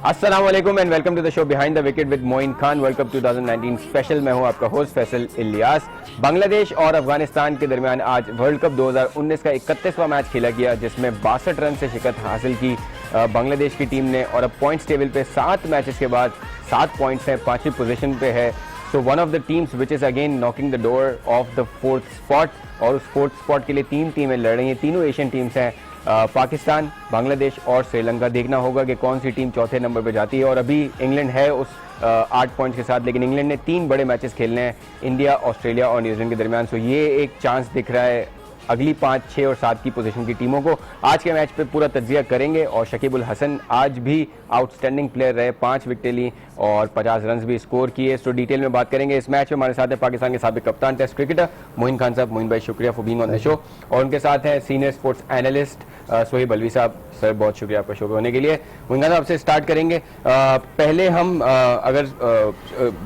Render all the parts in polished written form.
अस्सलाम वालेकुम and welcome to the show behind the wicket with Moin Khan. World cup 2019 special. मैं हूं आपका होस्ट फैसल इलियास। बांग्लादेश और अफगानिस्तान के दरमियान आज वर्ल्ड कप 2019 का 31वां मैच खेला गया, जिसमें 62 रन से शिकस्त हासिल की बांग्लादेश की टीम ने और अब पॉइंट्स टेबल पे 7 मैचेस के बाद 7 पॉइंट्स हैं, 5वीं पोजीशन पे है। So one of the teams which is again knocking the door of the 4th spot, और उस 4th स्पॉट के लिए 3 टीमें लड़ रही हैं। तीनों एशियन टीम्स हैं, पाकिस्तान, बांग्लादेश और श्रीलंका। देखना होगा कि कौन सी टीम चौथे नंबर पर जाती है। और अभी इंग्लैंड है उस 8 पॉइंट्स के साथ, लेकिन इंग्लैंड ने 3 बड़े मैचेस खेलने हैं इंडिया, ऑस्ट्रेलिया और न्यूजीलैंड के दरमियान। सो ये एक चांस दिख रहा है अगली 5, 6 और 7 की पोजीशन की टीमों को। आज के मैच पे पूरा तज्जिया करेंगे। और शकीब उल हसन आज भी आउटस्टैंडिंग प्लेयर रहे, 5 विकेटें ली और 50 रन भी स्कोर किए। तो डिटेल में बात करेंगे इस मैच में। हमारे साथ है पाकिस्तान के साबिक कप्तान, टेस्ट क्रिकेटर मोइन खान साहब। मोइन भाई, शुक्रिया for being on the show. और उनके साथ हैं senior sports analyst Sohaib Alvi साहब। सर, बहुत शुक्रिया आपका शो पे होने के लिए। मोइन खान साहब से स्टार्ट करेंगे। पहले हम अगर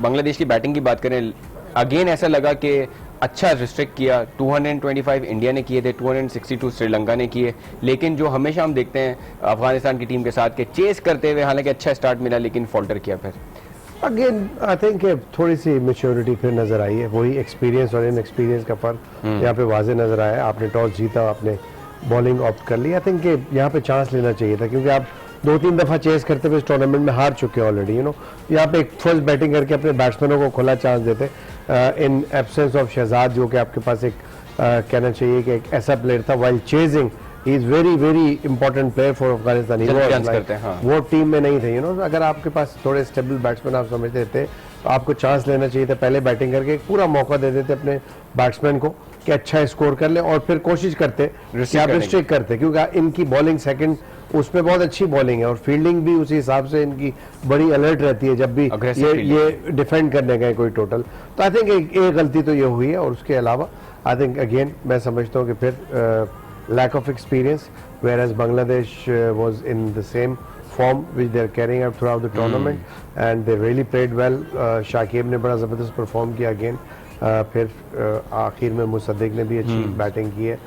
बांग्लादेश की बैटिंग की बात करें, अगेन ऐसा लगा कि अच्छा रिस्ट्रिक्ट किया। 225 इंडिया ने किए थे, 262 श्रीलंका ने किए। लेकिन जो हमेशा हम देखते हैं अफगानिस्तान की टीम के साथ के चेस करते हुए, हालांकि अच्छा स्टार्ट मिला लेकिन फॉल्टर किया। फिर अगेन आई थिंक थोड़ी सी मेच्योरिटी फिर नजर आई है। वही एक्सपीरियंस और इनएक्सपीरियंस का फर्क यहाँ पे वाजे नजर आया। आपने टॉस जीता, आपने बॉलिंग ऑप्ट कर ली। आई थिंक यहाँ पे चांस लेना चाहिए था, क्योंकि आप 2-3 दफा चेस करते हुए इस टूर्नामेंट में हार चुके हैं ऑलरेडी। यहाँ पे एक फर्स्ट बैटिंग करके अपने बैट्समैनों को खुला चांस देते इन एब्सेंस ऑफ शहजाद, जो कि आपके पास एक कहना चाहिए कि एक ऐसा प्लेयर था while chasing. He is very very important player for Afghanistan. वो टीम में नहीं थे। अगर आपके पास थोड़े स्टेबल बैट्समैन आप समझते थे तो आपको चांस लेना चाहिए था। पहले बैटिंग करके एक पूरा मौका दे देते अपने बैट्समैन को कि अच्छा स्कोर कर ले, और फिर कोशिश करते आप रिस्ट्रिक्ट करते, क्योंकि इनकी बॉलिंग सेकंड उसमें बहुत अच्छी बॉलिंग है और फील्डिंग भी उसी हिसाब से इनकी बड़ी अलर्ट रहती है जब भी ये डिफेंड करने गए कोई टोटल। तो आई थिंक एक गलती तो ये हुई है। और उसके अलावा आई थिंक अगेन मैं समझता हूँ कि फिर lack of experience, whereas Bangladesh was in the same form which they are carrying out throughout the tournament, and they really played well. Shakib ने बड़ा ज़बरदस्त परफॉर्म किया अगेन। फिर आखिर में मुसद्दिक ने भी अच्छी बैटिंग की है,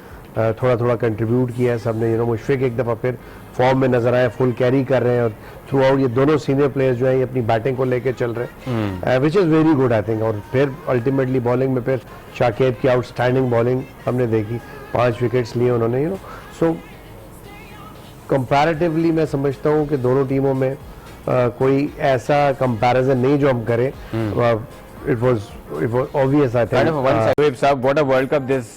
थोड़ा थोड़ा कंट्रीब्यूट किया है सबने। मुशफिक एक दफ़ा फिर फॉर्म में नजर आए, फुल कैरी कर रहे हैं। और थ्रू आउट ये दोनों सीनियर प्लेयर्स जो हैं ये अपनी बैटिंग को लेके चल रहे हैं, which is very good I think. और फिर अल्टीमेटली बॉलिंग में फिर शाकिब की आउटस्टैंडिंग बॉलिंग हमने देखी, 5 विकेट्स लिए उन्होंने। सो कंपैरेटिवली मैं समझता हूँ कि दोनों टीमों में कोई ऐसा कंपैरिजन नहीं जो हम करें। It was obvious, I think. Kind of one side. Sohaib साहब, what a World Cup this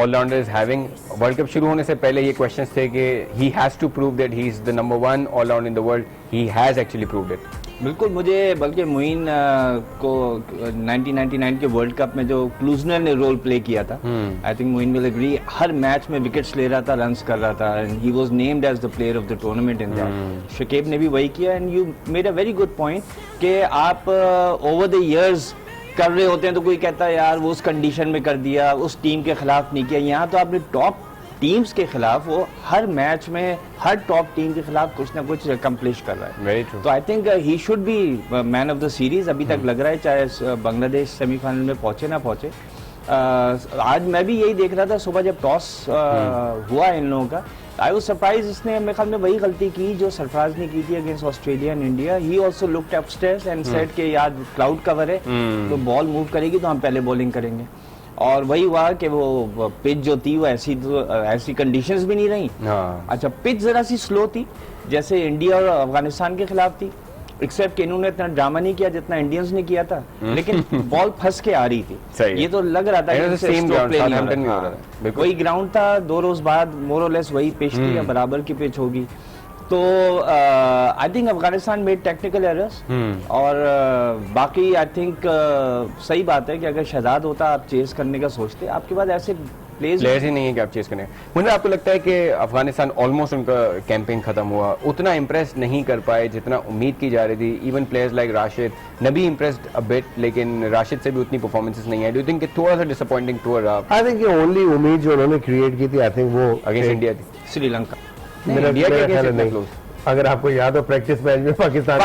all-rounder is having. World Cup शुरू होने से पहले ये questions थे कि he has to prove that he is the number 1 all-round in the world. He has actually proved it. बिल्कुल। मुझे बल्कि मोइन को 1999 के वर्ल्ड कप में जो क्लूजनर ने रोल प्ले किया था, I think Moin will agree, हर मैच में विकेट्स ले रहा था, रन्स कर रहा था, and he was named as the player of the tournament in that. Shakib ने भी वही किया। And you made a very good point कि आप ओवर द इयर्स कर रहे होते हैं तो कोई कहता है यार वो उस कंडीशन में कर दिया, उस टीम के खिलाफ नहीं किया। यहाँ तो आपने टॉप टीम्स के खिलाफ, वो हर मैच में हर टॉप टीम के खिलाफ कुछ ना कुछ अकम्प्लिश कर रहा है। Very true. तो I think he should be man of the series. अभी तक लग रहा है, चाहे बांग्लादेश सेमीफाइनल में पहुंचे ना पहुंचे। आज मैं भी यही देख रहा था सुबह जब टॉस हुआ इन लोगों का, आई वाज सरप्राइज। इसने मेरे ख्याल में वही गलती की जो सरफराज ने की थी against Australia and India. He also looked upstairs and said कि यार क्लाउड कवर है तो बॉल मूव करेगी तो हम पहले बॉलिंग करेंगे। और वही हुआ कि वो पिच जो थी वो ऐसी कंडीशंस भी नहीं रही। अच्छा, पिच जरा सी स्लो थी जैसे इंडिया और अफगानिस्तान के खिलाफ थी, एक्सेप्ट कि इन्होंने इतना ड्रामा नहीं किया जितना इंडियंस ने किया था, लेकिन बॉल फंस के आ रही थी। ये तो लग रहा था कि वही ग्राउंड था। 2 रोज बाद मोर और लेस वही पिच थी या बराबर की पिच होगी। तो I think Afghanistan made technical errors. और बाकी आई थिंक सही बात है कि अगर शहजाद होता, आप चेस करने का सोचते, आपके पास ऐसे प्लेयर्स ही नहीं है कि आप चेस करें। मुझे आपको लगता है कि अफगानिस्तान ऑलमोस्ट उनका कैंपेन खत्म हुआ, उतना इंप्रेस नहीं कर पाए जितना उम्मीद की जा रही थी। Even players like Rashid Nabi impressed a bit, लेकिन राशिद से भी उतनी परफॉर्मेंसेस नहीं है। डू यू थिंक थोड़ा सा डिसअपॉइंटिंग टूर रहा? आई थिंक ये ओनली उम्मीद जो उन्होंने क्रिएट की थी, आई थिंक वो अगेंस्ट इंडिया थी, श्रीलंका। इंडिया के अगेंस्ट इतना क्लोज। अगर आपको याद हो प्रैक्टिस मैच में पाकिस्तान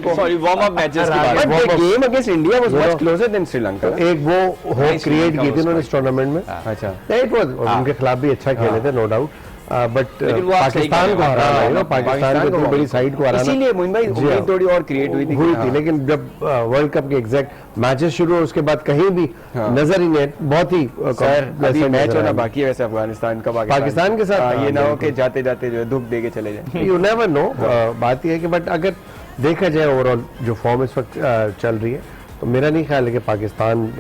को सॉरी वार्म अप मैचेस की बात, but the game against India was much closer then Sri Lanka. एक वो होप क्रिएट की थी उन्होंने इस टूर्नामेंट में। अच्छा, इट वाज, उनके खिलाफ भी अच्छा खेले थे, नो डाउट। बट लेकिन वो आप सही कह पाकिस्तान को रहे हो। हराना, हाँ, पाकिस्तान को इतनी बड़ी साइड को हराना, इसीलिए मोइन भाई जी उम्मीद हाँ। थोड़ी और क्रिएट हुई थी हुई कि थी, हाँ। लेकिन जब वर्ल्ड कप के एग्जैक्ट मैचेस शुरू हो उसके बाद कहीं भी नजर ही नहीं, बहुत ही सर अभी नजर मैच होना आया। बाकी है वैसे अफगानिस्तान का पाकिस्तान के साथ, हाँ, ये हाँ, ना हो बिल्कुल। कि जाते जाते जो है धूप दे के चले जाए। You never know. बात यह है कि बट अगर देखा जाए ओवरऑल जो फॉर्म इस वक्त चल रही है, तो मेरा नहीं ख्याल है कि पाकिस्तान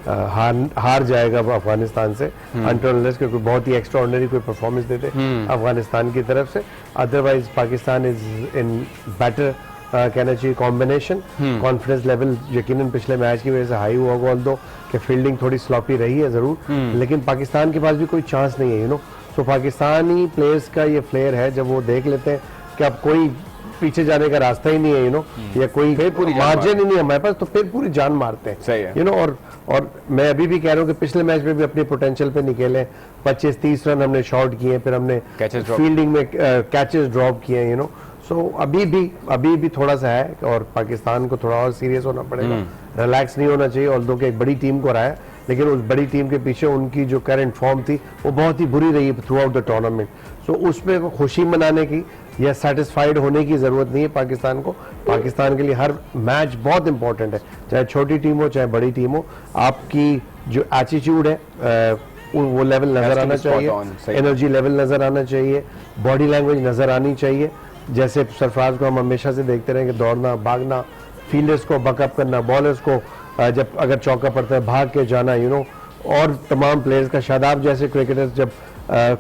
हार जाएगा वो अफगानिस्तान से, अनटिल क्योंकि बहुत ही एक्स्ट्राऑर्डिनरी कोई परफॉर्मेंस देते अफगानिस्तान की तरफ से। Otherwise Pakistan is in better कहना चाहिए कॉम्बिनेशन। कॉन्फिडेंस लेवल यकीनन पिछले मैच की वजह से हाई हुआ, ऑल दो कि फील्डिंग थोड़ी स्लॉपी रही है जरूर, लेकिन पाकिस्तान के पास भी कोई चांस नहीं है, यू नो। तो पाकिस्तानी प्लेयर्स का ये फ्लेयर है, जब वो देख लेते हैं कि अब कोई पीछे जाने का रास्ता ही नहीं है, यू नो, या कोई पूरी जान मार्जिन ही नहीं है हमारे पास, तो फिर पूरी जान मारते हैं, सही है। You know. और मैं अभी भी कह रहा हूँ कि पिछले मैच में भी अपने पोटेंशियल पे निकले, 25-30 रन हमने शॉट किए, फिर हमने Catches drop। फील्डिंग में कैचेस ड्रॉप किए, यू नो। सो अभी भी थोड़ा सा है, और पाकिस्तान को थोड़ा और सीरियस होना पड़ेगा, रिलैक्स नहीं होना चाहिए। ऑल्दो कि एक बड़ी टीम को रहा है, लेकिन उस बड़ी टीम के पीछे उनकी जो करंट फॉर्म थी वो बहुत ही बुरी रही थ्रू आउट द टूर्नामेंट। सो उसमें खुशी मनाने की या सेटिस्फाइड होने की जरूरत नहीं है पाकिस्तान को। पाकिस्तान के लिए हर मैच बहुत इंपॉर्टेंट है, चाहे छोटी टीम हो चाहे बड़ी टीम हो। आपकी जो एटीट्यूड है वो लेवल नजर आना चाहिए, एनर्जी लेवल नजर आना चाहिए, बॉडी लैंग्वेज नजर आनी चाहिए। जैसे सरफराज को हम हमेशा से देखते रहे कि दौड़ना, भागना, फील्डर्स को बकअप करना, बॉलर्स को जब अगर चौका पड़ता है भाग के जाना, यू नो। और तमाम प्लेयर्स का, शादाब जैसे क्रिकेटर्स जब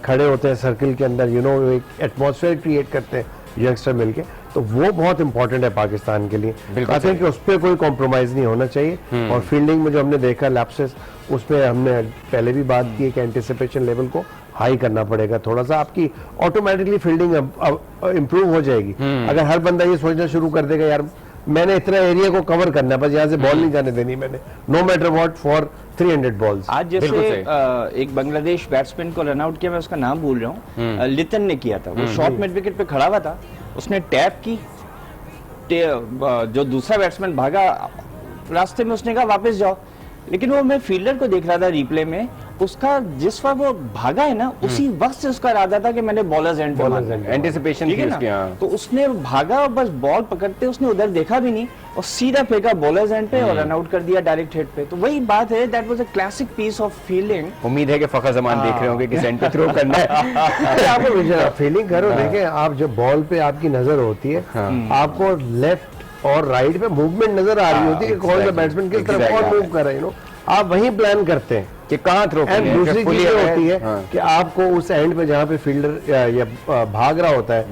खड़े होते हैं सर्किल के अंदर, यू नो, एक एटमॉस्फेयर क्रिएट करते हैं यंगस्टर मिलके, तो वो बहुत इंपॉर्टेंट है पाकिस्तान के लिए। आई थिंक उस पर कोई कॉम्प्रोमाइज नहीं होना चाहिए। और फील्डिंग में जो हमने देखा लैप्सेस, उसमें हमने पहले भी बात की कि एंटिसिपेशन लेवल को हाई करना पड़ेगा थोड़ा सा, आपकी ऑटोमेटिकली फील्डिंग इंप्रूव हो जाएगी। अगर हर बंदा ये सोचना शुरू कर देगा, यार मैंने इतना एरिया को कवर करना है, बस यहाँ से बॉल नहीं जाने देनी मैंने, no matter what, for 300 balls. आज जैसे एक बांग्लादेश बैट्समैन को रन आउट किया, मैं उसका नाम भूल रहा हूँ, लितन ने किया था। वो शॉर्ट मिड विकेट पे खड़ा हुआ था, उसने टैप की, जो दूसरा बैट्समैन भागा रास्ते में, उसने कहा वापस जाओ, लेकिन वो मैं फील्डर को देख रहा था रिप्ले में, उसका जिस वक्त वो भागा है ना, उसी वक्त से उसका इरादा था कि मैंने बॉलर्स एंड पे मारना है। एंटिसिपेशन ठीक थी है ना? उसकी, हाँ। तो उसने भागा और बस बॉल पकड़ते उसने उधर देखा भी नहीं और सीधा फेंका बॉलर्स एंड पे और रन आउट कर दिया डायरेक्ट हेड पे। तो वही बात है, that was a classic piece of fielding. उम्मीद है कि फखर जमान देख रहे होंगे कि सेंटर थ्रो करना है। आपको फील्डिंग करो, देखें आप जब बॉल पे आपकी नजर होती है, आपको लेफ्ट और राइट पे मूवमेंट नजर आ रही होती है कि कौन सा बैट्समैन किस तरफ कौन मूव कर रहा है, यू नो। आप वहीं प्लान करते हैं कि कहाँ थ्रो एंड दूसरी चीज ये होती है हाँ। कि आपको उस एंड पे जहाँ पे फील्डर या भाग रहा होता है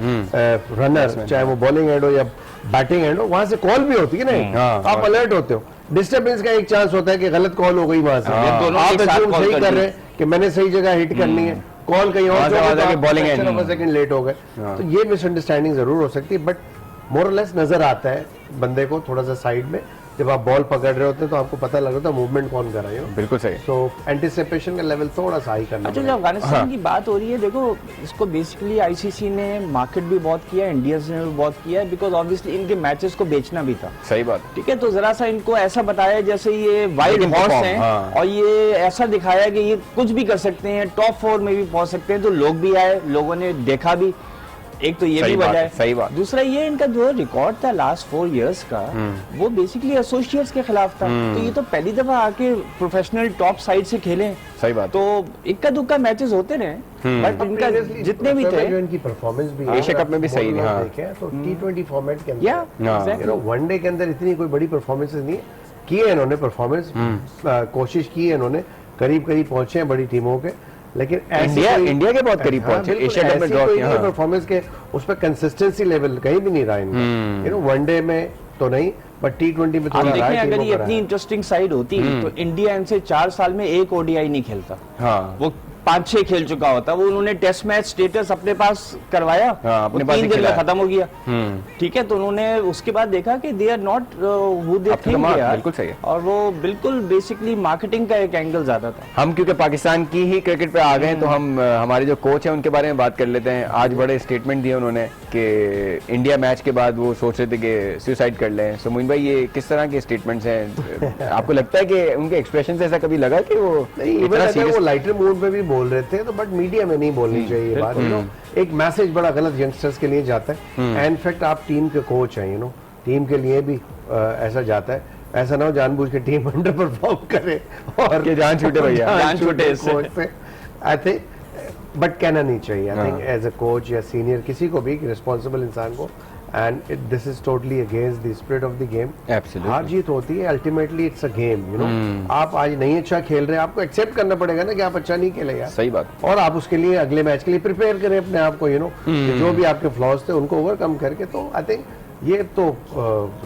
रनर, चाहे वो बॉलिंग एंड हो या बैटिंग एंड हो, वहां से कॉल भी होती है ना, आप अलर्ट होते हो। डिस्टर्बेंस का एक चांस होता है कि गलत कॉल हो गई वहां से, आप assume सही कर रहे हैं कि मैंने सही जगह हिट करनी है, कॉल कहीं और, बॉलिंग सेकंड लेट हो गए, तो ये मिसअंडरस्टैंडिंग जरूर हो सकती है। बट मोर और लेस नजर आता है बंदे को थोड़ा सा साइड में, जब आप बॉल पकड़ रहे होते हैं तो आपको पता लग रहा था मूवमेंट कौन कर रहा है। बिल्कुल सही। तो एंटिसिपेशन का लेवल थोड़ा सा हाई करना अच्छा, जो पड़ेगा। अफगानिस्तान की बात हो रही है, देखो इसको बेसिकली आईसीसी ने मार्केट भी बहुत किया, इंडियंस ने भी बहुत किया है, बिकॉज ऑब्वियसली इनके मैचेस को बेचना भी था। सही बात। ठीक है, तो जरा सा इनको ऐसा बताया जैसे ये वाइल्ड लेकिन हॉर्स perform, हैं, हाँ। और ये ऐसा दिखाया कि ये कुछ भी कर सकते हैं, टॉप 4 में भी पहुंच सकते हैं। तो लोग भी आए, लोगों ने देखा भी, एक तो ये सही भी बात वजह है, है। सही बात। दूसरा ये इनका जो रिकॉर्ड था लास्ट 4 इयर्स का, वो बेसिकली एसोसिएट्स के खिलाफ था। तो ये तो पहली दफा आके प्रोफेशनल टॉप साइड से खेले। सही बात। तो इक्का दुक्का मैचेस होते रहे, बट इनका जितने भी थे, जो इनकी परफॉर्मेंस भी एशिया कप में भी सही है, हाँ। देखें तो T20 फॉर्मेट के अंदर, या यू नो, वनडे के अंदर इतनी कोई बड़ी परफॉर्मेंसेस नहीं है, की है इन्होंने परफॉर्मेंस, कोशिश की है इन्होंने, करीब करीब पहुंचे हैं बड़ी टीमों के, लेकिन इंडिया के बहुत करीब पहुंचे, एशिया कप में ड्रॉ किया। परफॉर्मेंस के उस पर कंसिस्टेंसी लेवल कहीं भी नहीं रहा इनका, यू नो। वनडे में तो नहीं, बट T20 में आप थोड़ा देखें, अगर ये टीमों का इतनी रहा है। इंटरेस्टिंग साइड होती तो इंडिया इनसे 4 साल में एक ओडीआई नहीं खेलता। हाँ। वो 5-6 खेल चुका होता। वो उन्होंने टेस्ट मैच स्टेटस अपने पास करवाया, हाँ, अपने वो पास ही 3 दिन में खिलाया। खत्म हो गया। ठीक है, तो उन्होंने उसके बाद देखा कि they are not who they अब तो थिंक कमाल, दे आर, बिल्कुल सही है। और वो बिल्कुल बेसिकली मार्केटिंग का एक एंगल ज्यादा था। हम क्योंकि पाकिस्तान की ही क्रिकेट पे आ गए हैं, तो हम हमारे जो कोच हैं उनके बारे में बात कर लेते हैं। आज बड़े स्टेटमेंट दिए उन्होंने कि इंडिया मैच के बाद वो सोच रहे थे कि सुसाइड कर लें। सो मोइन भाई, ये किस तरह के स्टेटमेंट्स हैं? आपको लगता है कि उनके एक्सप्रेशन से ऐसा कभी लगा कि वो नहीं, इतना वो सीरियस? लाइटर मूड में भी बोल रहे थे, तो बट मीडिया में नहीं बोलनी चाहिए ये बात, यू नो। एक मैसेज बड़ा गलत यंगस्टर्स के लिए जाता है। इनफैक्ट आप टीम के कोच हैं, यू नो, टीम के लिए भी ऐसा जाता है। ऐसा ना हो जानबूझ के टीम अंडर परफॉर्म करे और कि जान छूटे भैया, जान छूटे कोच से। आई थिंक बट कहना नहीं चाहिए। I think as a coach या सीनियर किसी को भी, रिस्पॉन्सिबल इंसान को, and this is totally against the spirit of the game. Absolutely. हार जीत होती है, ultimately it's a game, you know. आप आज नहीं अच्छा खेल रहे, आपको एक्सेप्ट करना पड़ेगा ना कि आप अच्छा नहीं खेले यार। सही बात। और आप उसके लिए अगले मैच के लिए प्रिपेयर करें अपने आप को, यू नो, जो भी आपके फ्लॉज थे उनको ओवरकम करके। तो आई थिंक ये तो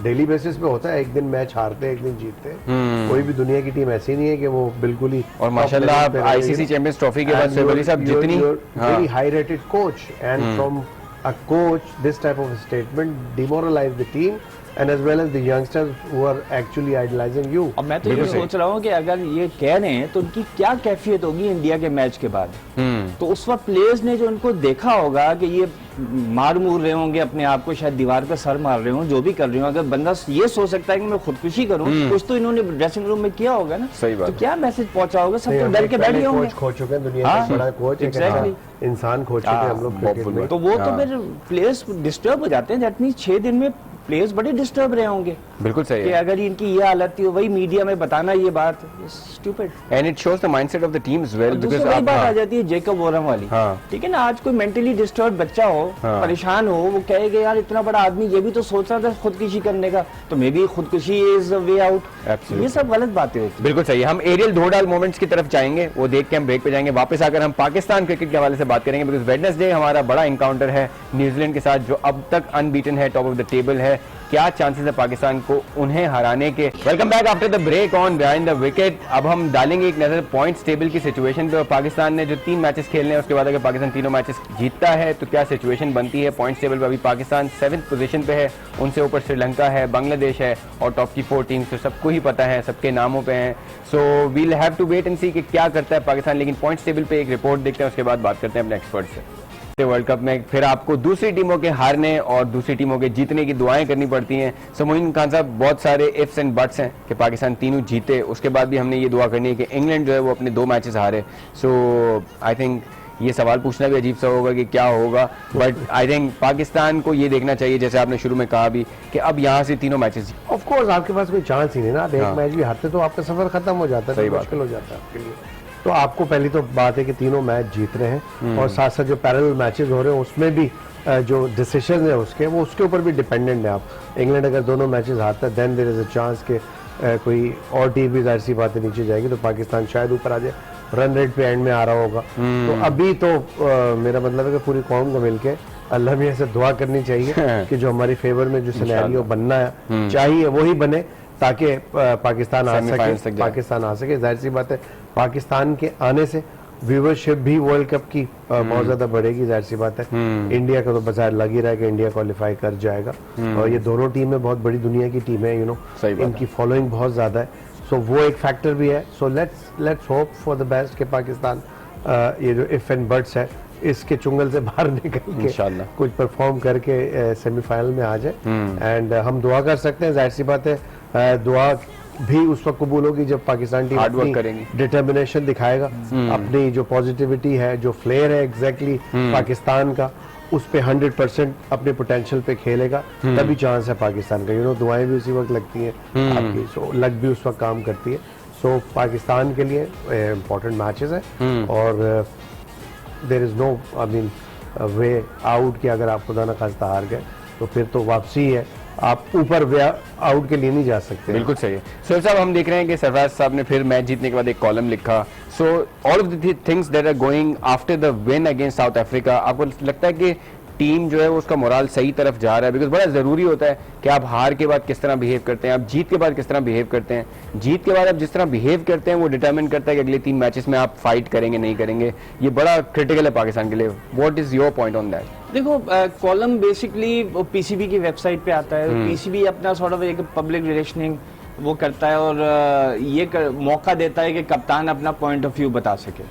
डेली बेसिस पे होता है, एक दिन मैच हारते हैं, एक दिन जीतते हैं। कोई भी दुनिया की टीम ऐसी नहीं है कि वो बिल्कुल ही और माशाल्लाह आप आईसीसी चैंपियंस ट्रॉफी के बाद सैफ अली साहब जितनी very high rated coach, and from a coach this type of statement demoralize the team and as well as the youngsters who are actually idolizing you. अब मैं तो ये सोच रहा हूँ कि अगर ये कह रहे हैं तो उनकी क्या कैफियत होगी इंडिया के मैच के बाद। तो उस वक्त प्लेयर्स ने जो उनको देखा होगा कि ये मार मूर रहे होंगे अपने आप को, शायद दीवार पर सर मार रहे हों, जो भी कर रहे हो, अगर बंदा ये सोच सकता है कि मैं खुदकुशी करूं, कुछ तो इन्होंने ड्रेसिंग रूम में किया होगा ना। सही बात तो क्या मैसेज पहुंचा होगा, सब नहीं, तो हम डर एक के बैठ पहले गए होंगे। कोच खो चुके हैं, दुनिया का बड़ा कोच, एक exactly. इंसान खो चुके हैं हम लोग क्रिकेट में। तो वो तो फिर प्लेयर्स डिस्टर्ब हो जाते हैं। दैट मींस 6 दिन में प्लेयर्स बड़े डिस्टर्ब रहे होंगे बिल्कुल सही कि है। अगर इनकी ये हालत थी, वही मीडिया में बताना ये बात stupid. And it shows the mindset of the team as well, दूसरी बिकॉज़ वही बात आ जाती है जेकब वोरम वाली। हाँ। ठीक है ना, आज कोई मेंटली डिस्टर्ब बच्चा हो, हाँ। परेशान हो, वो कहेगा यार इतना बड़ा आदमी ये भी तो सोच रहा था खुदकुशी करने का, तो मे बी खुदकुशी इज वे आउट। Absolutely. ये सब गलत बातें होती बिल्कुल सही है। हम एरियल धोडाल मोमेंट्स की तरफ जाएंगे, वो देख के हम ब्रेक पे जाएंगे। वापस आकर हम पाकिस्तान क्रिकेट के हवाले से बात करेंगे, बिकॉज वेडनेसडे हमारा बड़ा एनकाउंटर है न्यूजीलैंड के साथ, जो अब तक अनबीटन है, टॉप ऑफ द टेबल है। क्या चांसेस है पाकिस्तान को उन्हें हराने के। Welcome back after the break on behind the wicket. अब हम डालेंगे एक नजर पॉइंट्स टेबल की सिचुएशन पे। और पाकिस्तान ने जो 3 मैचेस खेलने हैं, उसके बाद अगर पाकिस्तान तीनों मैचेस जीतता है तो क्या सिचुएशन बनती है पॉइंट्स टेबल पे। अभी पाकिस्तान 7th पोजीशन पे है, उनसे ऊपर श्रीलंका है, बांग्लादेश है और टॉप की 4 टीम्स तो सबको ही पता है, सबके नामों पे हैं। So we'll have to wait and see कि क्या करता है पाकिस्तान। लेकिन पॉइंट्स टेबल पे एक रिपोर्ट देखते हैं, उसके बाद बात करते हैं अपने एक्सपर्ट से। वर्ल्ड कप में फिर आपको दूसरी टीमों के हारने और दूसरी टीमों के जीतने की दुआएं करनी पड़ती हैं। सो मोइन खान साहब, बहुत सारे इफ्स एंड बट्स हैं कि पाकिस्तान तीनों जीते, उसके बाद भी हमने ये दुआ करनी है कि इंग्लैंड जो है वो अपने 2 मैचेस हारे। सो आई थिंक ये सवाल पूछना भी अजीब सा होगा कि क्या होगा, बट आई थिंक पाकिस्तान को ये देखना चाहिए, जैसे आपने शुरू में कहा भी, कि अब यहाँ से तीनों मैचेस। ऑफ कोर्स आपके पास कोई चांस ही नहीं ना, आप एक हाँ। मैच भी हारते तो आपका सफर खत्म हो जाता है, सही तो बात मुश्किल हो जाता है आपके लिए। तो आपको पहली तो बात है कि तीनों मैच जीत रहे हैं, और साथ साथ जो पैरेलल मैचेस हो रहे हैं उसमें भी जो डिसीजन है उसके, वो उसके ऊपर भी डिपेंडेंट है। आप इंग्लैंड अगर दोनों मैचेस हारता है, then there is a chance कि कोई और टीम भी जाहिर सी बात है नीचे जाएगी, तो पाकिस्तान शायद ऊपर आ जाए, रन रेट पे एंड में आ रहा होगा। तो अभी तो मेरा मतलब है कि पूरी कौम को मिलके अल्लाह मियां से दुआ करनी चाहिए कि जो हमारी फेवर में जो सिनेरियो बनना है चाहिए वही बने, ताकि पाकिस्तान आ सके। जाहिर सी बात है पाकिस्तान के आने से व्यूवरशिप भी वर्ल्ड कप की बहुत ज्यादा बढ़ेगी, जाहिर सी बात है। इंडिया का तो बाजार लग ही रहा है कि इंडिया क्वालिफाई कर जाएगा, और ये दोनों टीमें बहुत बड़ी दुनिया की टीम है, यू नो, इनकी फॉलोइंग बहुत ज्यादा है। सो वो एक फैक्टर भी है। So let's hope for the best कि पाकिस्तान ये जो इफ एंड बट्स है इसके चुंगल से बाहर निकल के कुछ परफॉर्म करके सेमीफाइनल में आ जाए। एंड हम दुआ कर सकते हैं, जाहिर सी बात है दुआ भी उस वक्त कबूल होगी जब पाकिस्तान टीम अपनी डिटर्मिनेशन दिखाएगा, अपनी जो पॉजिटिविटी है, जो फ्लेयर है एग्जैक्टली पाकिस्तान का, उस पे 100% अपने पोटेंशियल पे खेलेगा, तभी चांस है पाकिस्तान का। यू नो, दुआएं भी उसी वक्त लगती हैं आपकी, सो लक भी उस वक्त काम करती है। सो पाकिस्तान के लिए इम्पोर्टेंट मैचेस है, और there is no I mean way out कि अगर आप खुदा न खास्ता हार गए तो फिर तो वापसी है, आप ऊपर वे आउट के लिए नहीं जा सकते। बिल्कुल सही है। सोहेल साहब, हम देख रहे हैं कि सरफराज साहब ने फिर मैच जीतने के बाद एक कॉलम लिखा, so all of the things that are going after the win against South Africa, आपको लगता है कि टीम जो है वो उसका मोराल सही तरफ जा रहा है? बिकॉज बड़ा जरूरी होता है कि आप हार के बाद किस तरह बिहेव करते हैं, आप जीत के बाद किस तरह बिहेव करते हैं। जीत के बाद आप जिस तरह बिहेव करते हैं वो डिटरमिन करता है कि अगले 3 मैचेस में आप फाइट करेंगे नहीं करेंगे। ये बड़ा क्रिटिकल है पाकिस्तान के लिए। What is your point on that? देखो, कॉलम बेसिकली पीसीबी की वेबसाइट पे आता है। पीसीबी अपना सॉर्ट ऑफ एक पब्लिक रिलेशनिंग वो करता है, और ये मौका देता है कि कप्तान अपना पॉइंट ऑफ व्यू बता सके।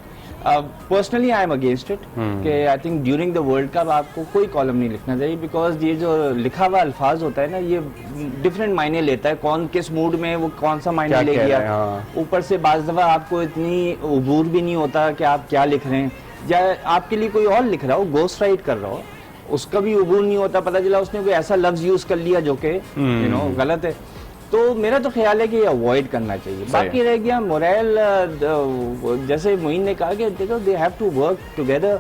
Personally I am against it कि I think during the world cup आपको कोई कॉलम नहीं लिखना चाहिए, बिकॉज ये जो लिखा हुआ अल्फाज होता है ना, ये डिफरेंट मायने लेता है, कौन किस मूड में वो कौन सा मायने ले गया। ऊपर से बाज दफा आपको इतनी उबूर भी नहीं होता कि आप क्या लिख रहे हैं, या आपके लिए कोई और लिख रहा हो, गोस्ट राइट कर रहा हो, उसका भी उबूर नहीं होता, पता चला उसने कोई ऐसा लफ्ज यूज कर लिया जो कि यू नो गलत है। तो मेरा तो ख्याल है कि ये अवॉइड करना चाहिए। बाकी रह गया मोरल, जैसे मोइन ने कहा कि देखो they have to work together.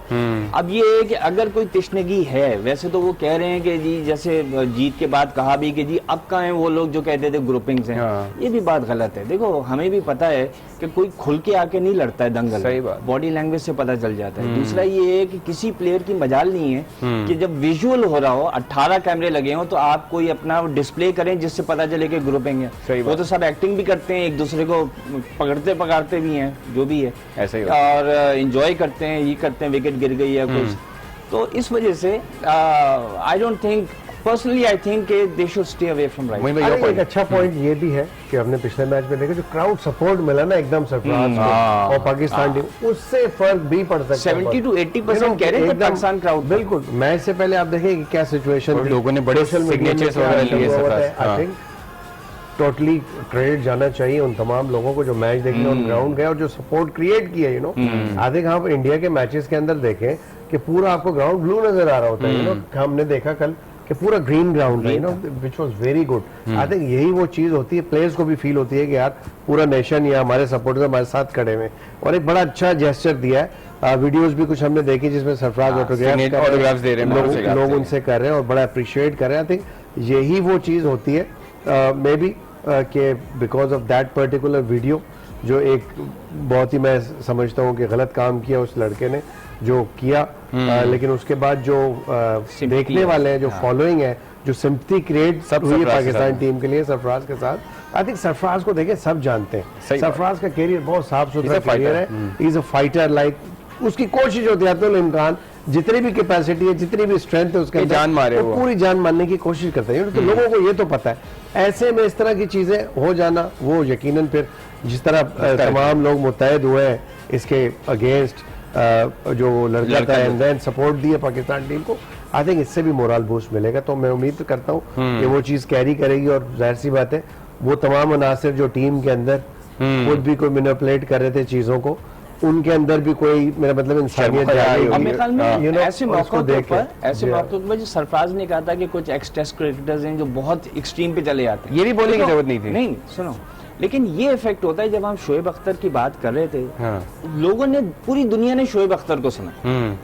अब ये है कि अगर कोई तिश्नगी है, वैसे तो वो कह रहे हैं कि जी जैसे जीत के बाद कहा भी कि जी अब कहाँ हैं वो लोग जो कहते थे ग्रुपिंग्स हैं, ये भी बात गलत है। देखो हमें भी पता है कि कोई खुल के आके नहीं लड़ता है दंगल, सही बात, बॉडी लैंग्वेज से पता चल जाता है। दूसरा ये है कि किसी प्लेयर की मजाल नहीं है कि जब विजुअल हो रहा हो, 18 कैमरे लगे हो, तो आप कोई अपना डिस्प्ले करें जिससे पता चले कि ग्रुपिंग है। वो तो सब एक्टिंग भी करते हैं, एक दूसरे को पकड़ते पकड़ते भी हैं, जो भी है ऐसे ही, और एंजॉय करते हैं, ये करते हैं, विकेट गिर गई या कुछ। तो इस वजह से I don't think, personally I think they should stay away from right. एक अच्छा पॉइंट ये भी है कि हमने पिछले मैच में देखा जो क्राउड सपोर्ट मिला ना एकदम सरफराज को और पाकिस्तान टीम, उससे फर्क भी पड़ सकता है। 70 to 80% कह रहे थे पाकिस्तान क्राउड। बिल्कुल, मैच से पहले आप देखें कि क्या सिचुएशन, लोगों ने बड़े सिग्नेचर्स वगैरह लिए। आई थिंक टोटली क्रेडिट जाना चाहिए उन तमाम लोगों को जो मैच देखने ऑन ग्राउंड गए और जो सपोर्ट क्रिएट किया। यू नो, आई थिंक आप इंडिया के मैचेस के अंदर देखें कि पूरा आपको ग्राउंड ब्लू नजर आ रहा होता है। यू नो, हमने देखा कल कि पूरा ग्रीन ग्राउंड है, you know, which was very good. I think यही वो चीज होती है, प्लेयर्स को भी फील होती है कि यार पूरा नेशन या हमारे सपोर्टर्स हमारे साथ खड़े हुए, और एक बड़ा अच्छा जेस्चर दिया है। वीडियोस भी कुछ हमने देखी जिसमें सरफराज ऑटोग्राफ्स दे रहे हैं, लोग उनसे कर रहे हैं और बड़ा अप्रिशिएट कर रहे हैं। आई थिंक यही वो चीज होती है, मे बी कि because of that particular video, जो एक बहुत ही मैं समझता हूँ कि गलत काम किया उस लड़के ने जो किया, लेकिन उसके बाद जो देखने वाले हैं, जो फॉलोइंग है, जो सिंपैथी क्रिएट हुई है पाकिस्तान टीम के लिए सरफराज के साथ, आई थिंक सरफराज को देखें सब जानते हैं। सरफराज का कैरियर बहुत साफ सुथरा कैरियर है, he is a fighter, like उसकी कोशिश होती है अब्दुल इमरान, जितनी भी कैपेसिटी है, जितनी भी स्ट्रेंथ है उसके अंदर, जान मारे वो पूरी जान मारने की कोशिश करते हैं। तो लोगों को ये तो पता है, ऐसे में इस तरह की चीजें हो जाना, वो यकीनन फिर जिस तरह तमाम लोग मुत्तहद हुए हैं इसके अगेंस्ट, जो लड़का था एंड देन सपोर्ट दिया पाकिस्तान टीम को, आई थिंक इससे भी मोरल बूस्ट मिलेगा। तो मैं उम्मीद करता हूँ कि वो चीज कैरी करेगी, और जाहिर सी बात है वो तमाम अनासिर जो टीम के अंदर खुद भी कोई मैनिपुलेट कर रहे थे चीजों को, उनके अंदर भी कोई, मेरा मतलब इंसानियत ऐसे मौकों पर जो सरफराज ने कहा था कि कुछ एक्स टेस्ट क्रिकेटर्स हैं जो बहुत एक्सट्रीम पे चले जाते हैं, ये भी बोलने की जरूरत नहीं थी। नहीं सुनो, लेकिन ये इफेक्ट होता है जब हम शोएब अख्तर की बात कर रहे थे, लोगों ने, पूरी दुनिया ने शोएब अख्तर को सुना,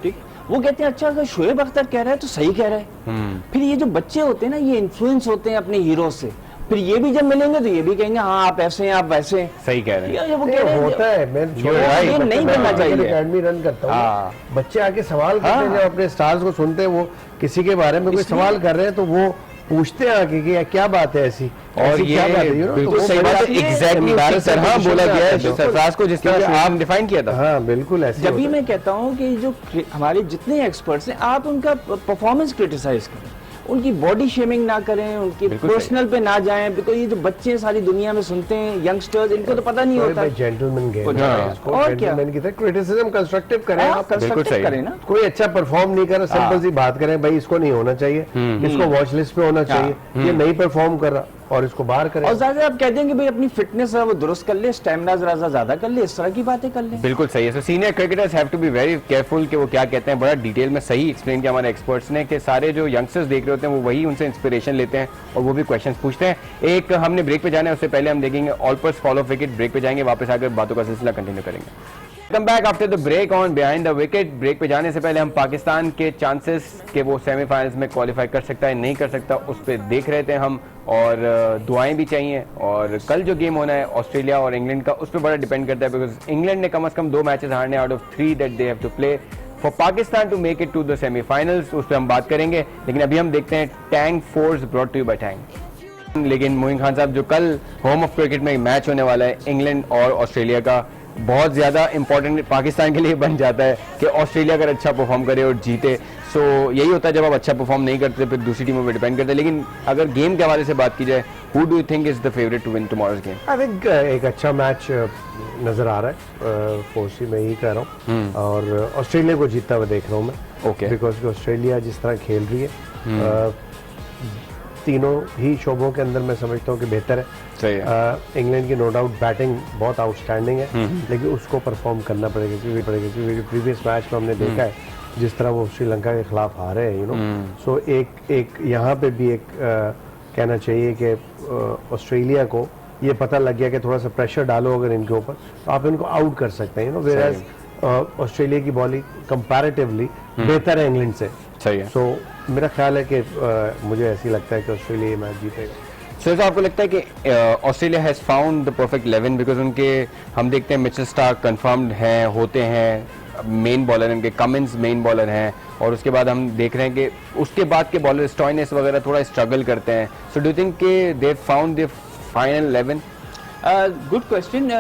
ठीक, वो कहते हैं अच्छा अगर शोएब अख्तर कह रहा है तो सही कह रहा है। फिर ये जो बच्चे होते हैं ना, ये इन्फ्लुएंस होते हैं अपने हीरो से, फिर ये भी जब मिलेंगे तो ये भी कहेंगे हाँ आप ऐसे हैं, आप वैसे हैं। सही कह रहे हैं, वो होता है। मैं ये नहीं करना चाहिए। अकेडमी रन करता हूँ, बच्चे आके सवाल करते हैं, जब अपने स्टार्स को सुनते हैं, वो किसी के बारे में कोई सवाल कर रहे हैं तो वो पूछते हैं आके कि क्या बात है ऐसी, और ये बिल्कुल सही बात है, एग्जैक्टली उसी तरह बोला गया है सरफराज को जिस तरह आप डिफाइन किया था। हाँ बिल्कुल ऐसे। जब भी मैं कहता हूँ कि जो हमारे जितने एक्सपर्ट्स हैं, आप उनका परफॉर्मेंस क्रिटिसाइज करें, उनकी बॉडी शेमिंग ना करें, उनकी पर्सनल पे ना जाएं, बिकॉज़ ये जो बच्चे सारी दुनिया में सुनते हैं, यंगस्टर्स, इनको तो पता नहीं होता। जेंटलमैन गेम, और क्या, क्रिटिसिज्म कंस्ट्रक्टिव करें, आप कंस्ट्रक्टिव करें ना। कोई अच्छा परफॉर्म नहीं कर रहा, सिंपल सी बात करें, भाई इसको नहीं होना चाहिए, इसको वॉच लिस्ट पे होना चाहिए, ये नहीं परफॉर्म कर रहा, और इसको बाहर करें। और ज्यादा आप कह देंगे भाई अपनी फिटनेस है वो दुरुस्त कर ले, स्टेमिना जरा ज्यादा कर ले, इस तरह की बातें कर ले। बिल्कुल सही है। So senior cricketers have to be very careful कि वो क्या कहते हैं। बड़ा डिटेल में सही एक्सप्लेन किया हमारे एक्सपर्ट्स ने कि सारे जो यंगस्टर्स देख रहे होते हैं वो वही उनसे इंस्पिरेशन लेते हैं और वो भी क्वेश्चंस पूछते हैं। एक हमने ब्रेक पे जाना है, उससे पहले हम देखेंगे ऑल पर्स फॉलो विकेट। ब्रेक पे जाएंगे, वापस आकर बातों का सिलसिला कंटिन्यू करेंगे। Come back after the break on behind the wicket. Break पे जाने से पहले हम पाकिस्तान के चांसेस के वो सेमीफाइनल्स में क्वालिफाई कर सकता है नहीं कर सकता उस पर देख रहे थे हम, और दुआएं भी चाहिए। और कल जो गेम होना है ऑस्ट्रेलिया और इंग्लैंड का, उस पर बड़ा डिपेंड करता है, बिकॉज इंग्लैंड ने कम से कम 2 मैचेस हारने out of 3 that they have to play for Pakistan to make it to the semifinals. उस पर हम बात करेंगे, लेकिन अभी हम देखते हैं tank force brought to you by tank. लेकिन मोइन खान साहब, जो कल होम ऑफ क्रिकेट में मैच होने वाला है इंग्लैंड और ऑस्ट्रेलिया का, बहुत ज्यादा इंपॉर्टेंट पाकिस्तान के लिए बन जाता है कि ऑस्ट्रेलिया अगर अच्छा परफॉर्म करे और जीते। सो यही होता है जब आप अच्छा परफॉर्म नहीं करते फिर दूसरी टीमों पे डिपेंड करते हैं। लेकिन अगर गेम के हवाले से बात की जाए, who do you think is the favourite to win tomorrow's game? I think एक अच्छा मैच नजर आ रहा है, फोर्सी मैं यही कह रहा हूँ, और ऑस्ट्रेलिया को जीतता हुआ देख रहा हूँ मैं, Okay. बिकॉज ऑस्ट्रेलिया जिस तरह खेल रही है तीनों ही शोबों के अंदर मैं समझता हूँ कि बेहतर है। सही है। इंग्लैंड की नो डाउट बैटिंग बहुत आउटस्टैंडिंग है, लेकिन उसको परफॉर्म करना पड़ेगा क्योंकि प्रीवियस मैच में हमने देखा है जिस तरह वो श्रीलंका के खिलाफ हारे हैं, यू नो। सो एक यहाँ पे भी एक कहना चाहिए कि ऑस्ट्रेलिया को ये पता लग गया कि थोड़ा सा प्रेशर डालो अगर इनके ऊपर तो आप इनको आउट कर सकते हैं, यू नो। वेयर ऑस्ट्रेलिया की बॉलिंग कंपैरेटिवली बेहतर है इंग्लैंड से। सही है। सो मेरा ख्याल है कि मुझे ऐसी लगता है कि ऑस्ट्रेलिया ये मैच जीतेगा। सो आपको लगता है कि Australia has found the perfect 11 because उनके हम देखते हैं मिचेल स्टार्क कंफर्म्ड हैं, होते हैं, मेन बॉलर इनके कमिंस मेन बॉलर हैं, और उसके बाद हम देख रहे हैं कि उसके बाद के बॉलर स्टॉइनिस वगैरह थोड़ा स्ट्रगल करते हैं। सो डू यू थिंक कि they found the final 11? Good question.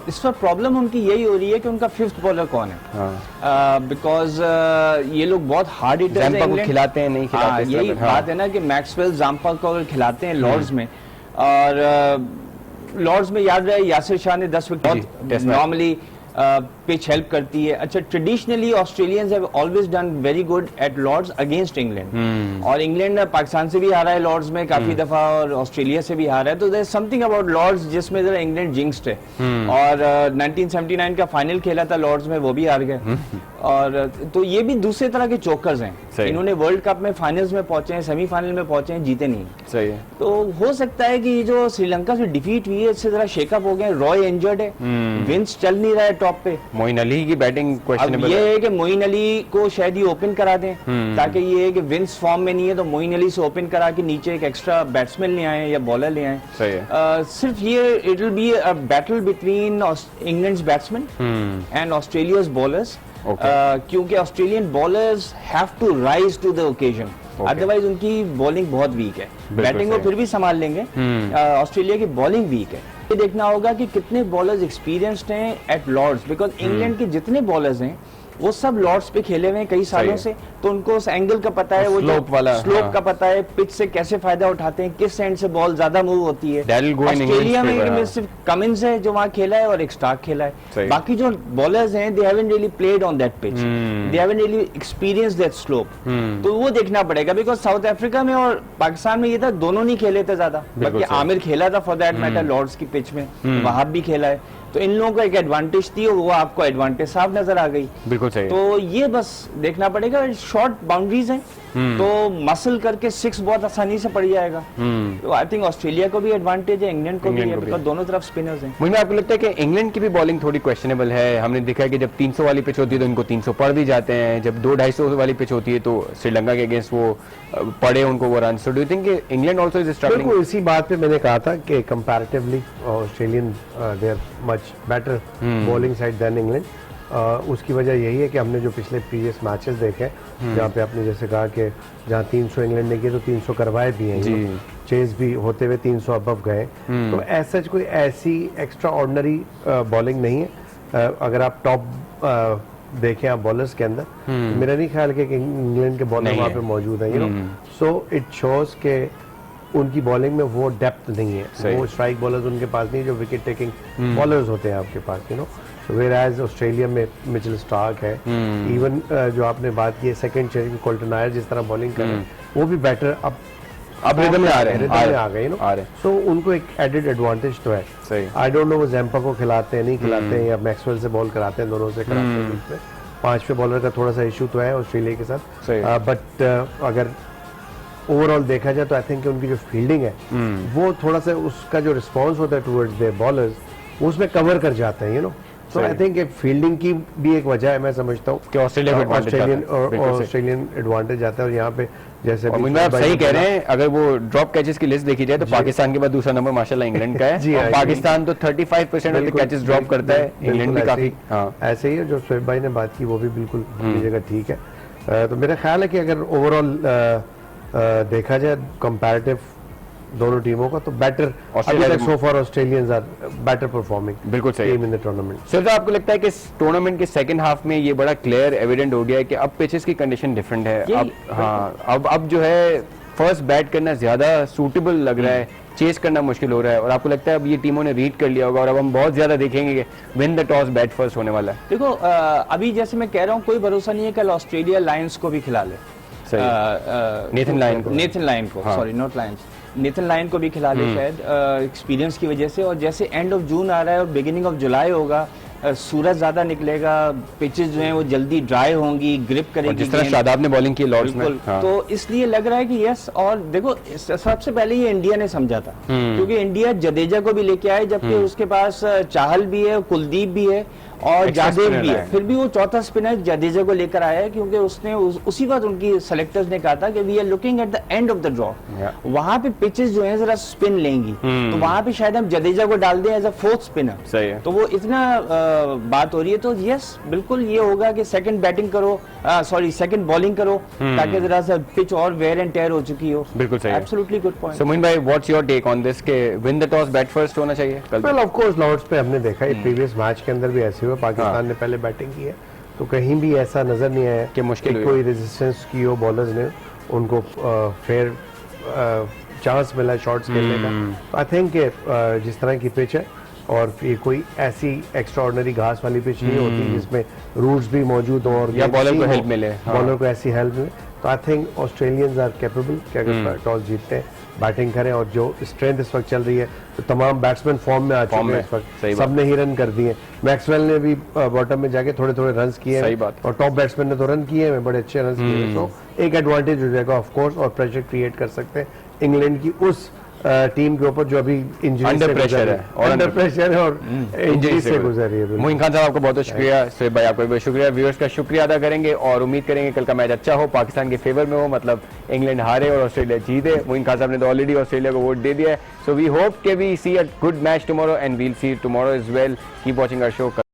इस पर प्रॉब्लम उनकी यही हो रही है कि उनका फिफ्थ बॉलर कौन है, बिकॉज ये लोग बहुत हार्ड हिटर्स हैं। को खिलाते हैं नहीं खिलाते, यही बात है ना कि मैक्सवेल जाम्पा को अगर खिलाते हैं लॉर्ड्स में, और लॉर्ड्स में याद रहे यासिर शाह ने 10 विकेट, नॉर्मली पिच हेल्प करती है। अच्छा, traditionally Australians have always done very good at Lord's against England, और इंग्लैंड पाकिस्तान से भी हारा है लॉर्ड्स में काफी दफा, और ऑस्ट्रेलिया से भी हारा है। तो there is something about Lord's जिसमें जरा इंग्लैंड जिंक्स्ड है, और 1979 का फाइनल खेला था लॉर्ड्स में, वो भी हार गए। और तो ये भी दूसरे तरह के चोकर्स हैं, इन्होंने वर्ल्ड कप में फाइनल्स में पहुंचे हैं, सेमीफाइनल में पहुंचे हैं, जीते नहीं। सही है। तो हो सकता है कि जो श्रीलंका से डिफीट हुई है इससे जरा शेकअप हो गए। रॉय इंजर्ड है, विंस चल नहीं रहा है टॉप पे, मोइन अली की बैटिंग क्वेश्चनेबल ये है कि मोइन अली को शायद ये ओपन करा दें, ताकि ये है कि विंस फॉर्म में नहीं है तो मोइन अली से ओपन करा के नीचे एक एक्स्ट्रा बैट्समैन ले आए या बॉलर ले आए। सही है। सिर्फ ये it will be a battle between England's batsman and Australia's bowlers, क्योंकि Australian bowlers have to rise to the occasion, otherwise उनकी बॉलिंग बहुत वीक है। बैटिंग को फिर भी संभाल लेंगे, ऑस्ट्रेलिया की बॉलिंग वीक है। ये देखना होगा कि कितने बॉलर्स एक्सपीरियंस्ड हैं एट लॉर्ड्स, बिकॉज इंग्लैंड के जितने बॉलर्स हैं वो सब लॉर्ड्स पे खेले हुए हैं कई सालों से, तो उनको उस एंगल का पता है, वो स्लोप वाला स्लोप का पता है, पिच से कैसे फायदा उठाते हैं, किस एंड से बॉल ज्यादा मूव होती है। ऑस्ट्रेलिया में सिर्फ कमिंस है जो वहां खेला है और एक स्टार्क खेला है, बाकी जो बॉलर्स हैं they haven't really played on that pitch, they haven't really experienced that slope. तो वो देखना पड़ेगा, बिकॉज साउथ अफ्रीका में और पाकिस्तान में ये था दोनों नहीं खेले थे ज्यादा, बल्कि आमिर खेला था फॉर दैट मैटर लॉर्ड्स की पिच में, वहाब भी खेला है, तो इन लोगों को एक एडवांटेज थी और वो आपको एडवांटेज साफ नजर आ गई। बिल्कुल सही। तो ये बस देखना पड़ेगा, शॉर्ट बाउंड्रीज हैं तो मसल करके 6 बहुत आसानी से पड़ जाएगा। तो आई थिंक ऑस्ट्रेलिया को भी एडवांटेज है, इंग्लैंड को भी है, बिकॉज दोनों तरफ स्पिनर्स हैं। मुझे आपको लगता है कि इंग्लैंड की भी बॉलिंग थोड़ी क्वेश्चनेबल है? हमने देखा है कि जब 300 वाली पिच होती है तो इनको 300 पड़ भी जाते हैं, जब 200-250 वाली पिच होती है तो श्रीलंका के अगेंस्ट वो पड़े उनको वो run. So do you think England also is struggling? बिल्कुल, इसी बात पे मैंने कहा था कि comparatively Australian they are much better bowling side than England. उसकी वजह यही है कि हमने जो पिछले प्रीवियस मैचेस देखे जहाँ पे आपने जैसे कहा कि जहाँ 300 इंग्लैंड ने किए तो 300 करवाए भी हैं, चेज भी होते हुए 300 अबव गए, तो ऐसा कोई ऐसी एक्स्ट्रा ऑर्डिनरी बॉलिंग नहीं है। अगर आप टॉप देखें आप बॉलर्स के अंदर, तो मेरा नहीं ख्याल कि इंग्लैंड के बॉलर वहाँ पे मौजूद हैं, you know. So it shows के उनकी बॉलिंग में वो डेप्थ नहीं है, वो स्ट्राइक बॉलर्स उनके पास नहीं जो विकेट टेकिंग बॉलर्स होते हैं आपके पास, you know. Where as Australia में मिचेल स्टार्क है, इवन जो आपने बात की है सेकंड चेयर की कोल्टन आयर जिस तरह बॉलिंग कर रहे हैं वो भी बेटर अब रिदम में आ रहे हैं, रिदम में आ गए, यू नो। सो उनको एक एडेड एडवांटेज तो है। सही। आई डोंट नो वो जैम्पा को खिलाते हैं नहीं खिलाते हैं, या मैक्सवेल से बॉल कराते हैं, दोनों से कराते हैं बीच में। 5वें बॉलर का थोड़ा सा इशू तो है ऑस्ट्रेलिया के साथ, बट अगर ओवरऑल देखा जाए तो आई थिंक उनकी जो फील्डिंग है वो थोड़ा सा उसका जो रिस्पॉन्स होता है टुवर्ड्स देयर बॉलर्स उसमें कवर कर जाते हैं, you know. So I think fielding की भी एक वजह है, मैं समझता हूँ कि ऑस्ट्रेलियन एडवांटेज आता है। और यहाँ पे जैसे आप सही कह रहे हैं, अगर वो ड्रॉप कैचेस की लिस्ट देखी जाए तो पाकिस्तान के बाद दूसरा नंबर माशाल्लाह इंग्लैंड का है। और पाकिस्तान तो 35% ऑफ द कैचेस ड्रॉप करता है, इंग्लैंड भी काफी ऐसे ही है। जो शोएब भाई ने बात की वो भी बिल्कुल अपनी जगह ठीक है। तो मेरा ख्याल है कि अगर ओवरऑल देखा जाए कंपैरेटिव दोनों टीमों का, तो बेटर अभी ऑस्ट्रेलिया तक सो फार ऑस्ट्रेलियंस आर बेटर परफॉर्मिंग बिल्कुल सही team in the tournament. Sir आपको लगता है कि इस टूर्नामेंट के सेकंड हाफ में ये बड़ा क्लियर एविडेंट हो गया है कि अब पिचेस की कंडीशन डिफरेंट है, यही, अब हाँ अब जो है फर्स्ट बैट करना ज्यादा सूटेबल लग रहा है, चेस करना मुश्किल हो रहा है, और आपको लगता है अब ये टीमों ने रीड कर लिया होगा और अब हम बहुत ज्यादा देखेंगे कि win the toss bat first होने वाला है। देखो अभी जैसे मैं कह रहा हूँ, कोई भरोसा नहीं है कल ऑस्ट्रेलिया लायंस को भी खिला ले, नेथन लायन को हाँ। Sorry not Lions, Nathan Lyon को भी खिला ले शायद एक्सपीरियंस की वजह से। और जैसे एंड ऑफ जून आ रहा है और बिगिनिंग ऑफ जुलाई होगा, सूरज ज्यादा निकलेगा, पिचेस जो हैं वो जल्दी ड्राई होंगी, ग्रिप करेगी, जिस तरह शादाब ने बॉलिंग की लॉर्ड्स में हाँ। तो इसलिए लग रहा है कि यस। और देखो सबसे पहले ये इंडिया ने समझा था, क्योंकि इंडिया जडेजा को भी लेके आए, जबकि उसके पास चाहल भी है, कुलदीप भी है और जादेव भी है, फिर भी वो चौथा स्पिनर जडेजा को लेकर आया है, क्योंकि उसने उसी वक्त उनकी सेलेक्टर्स ने कहा था कि we are looking at the end of the draw, वहां पे पिचेस जो है जरा स्पिन लेंगी, तो वहां पे शायद हम जडेजा को डाल दें एज अ फोर्थ स्पिनर। सही है। तो वो इतना बात हो रही है, तो यस बिल्कुल ये होगा कि सेकंड बैटिंग करो, सॉरी सेकंड बॉलिंग करो, ताकि जरा सा पिच और वेयर एंड टेयर हो चुकी हो। बिल्कुल सही, absolutely good point. So Moin भाई what's your take on this के win the toss bat first होना चाहिए कल? वेल ऑफ कोर्स लॉर्ड्स पे हमने देखा है प्रीवियस मैच के अंदर भी ऐसे हुआ, पाकिस्तान ने पहले बैटिंग की है, तो कहीं भी ऐसा नजर नहीं आया कि मुश्किल हुई, कोई रेजिस्टेंस की हो बॉलर्स ने, उनको फेयर चांस मिला शॉट्स खेलने का। तो आई थिंक जिस तरह की पिच है और ये कोई ऐसी एक्स्ट्राऑर्डिनरी घास वाली पिच नहीं होती जिसमें रूट्स भी मौजूद हो और या बॉलर को हेल्प मिले, बॉलर को ऐसी हेल्प मिले। तो I think Australians are capable कि अगर टॉस जीतते हैं बैटिंग करें, और जो स्ट्रेंथ इस वक्त चल रही है, तो तमाम बैट्समैन फॉर्म में आ चुके हैं इस वक्त, सबने ही रन कर दिए। मैक्सवेल ने भी बॉटम में जाके थोड़े थोड़े रन किए हैं, और टॉप बैट्समैन ने तो रन किए हैं, बड़े अच्छे रन किए हैं, तो एक एडवांटेज हो जाएगा ऑफ कोर्स, और प्रेशर क्रिएट कर सकते हैं इंग्लैंड की उस टीम के ऊपर जो अभी इंजरी अंडर प्रेशर है और अंडर प्रेशर है और इंजरी से गुजर रही है। मोइन खान साहब आपका बहुत बहुत शुक्रिया, सोहेब भाई आपका बहुत शुक्रिया, व्यूअर्स का शुक्रिया अदा करेंगे और उम्मीद करेंगे कल का मैच अच्छा हो, पाकिस्तान के फेवर में हो, मतलब इंग्लैंड हारे और ऑस्ट्रेलिया जीते। मोइन खान साहब ने तो ऑलरेडी ऑस्ट्रेलिया को वोट दे दिया है, सो वी होप के we see a good match tomorrow and we'll see tomorrow as well. Keep watching our show.